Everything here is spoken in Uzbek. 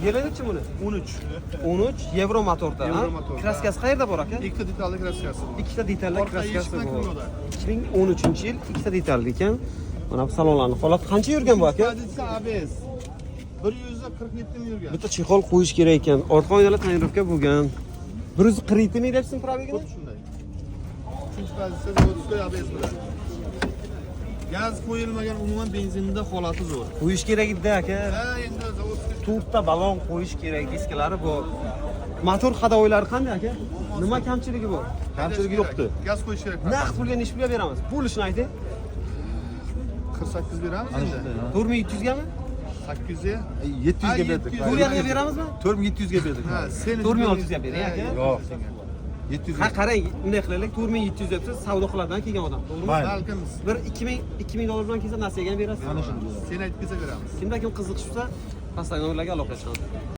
Yili nechi buni? 13. 13 yevro motorda. Yevro motorda. Kraskasi qayerda bor aka? Ikkita detalli kraskasi bor. Ikkita detalli Orqa kraskasi eshik bilan bor. kirmoqda. 2013-yil ikkita detalli ekan. Mana bu salonlarning holati qancha yurgan bu aka? Pozitsiya ABS. 147 ming yurgan. Bitta chexol qo'yish kerak ekan. Orqa oynalar tonirovka bo'lgan. 140 ming debsiz probegini? Xuddi shunday. 3-pozitsiya zavodskiy ABS bilan. Gaz qo'yilmagan, umuman benzinda holati zo'r. Qo'yish kerak edi aka. Ha, endi zavodskiy To'rtta balon qo'yish kerak, diskalari bor. Motor hadovoylari qanday aka? Nima kamchiligi bor? kamchiligi yo'qdi. Gaz qo'yish kerak. Naqd pulga necha pulga beramiz? Pulishni ayting. 48 beramiz endi. 4700 gami? 800 ga. 700 ga berdik. Suriyaga beramizmi? 4700 ga berdik. Ha, sen 4600 ga bering aka. Yo'q. 700 Ha ga. qarang, bunday qilaylik, 4700 debsiz, savdo qiladigan kelgan odam, to'g'rimi? Mayli. Balkim Bir 2000 dollar bilan kelsa nasiyaga berasiz. Ana shuni. sen aytib kelsa beramiz. Kimda kim qiziqish bo'lsa, pastdagi nomerlarga aloqa chiqamiz.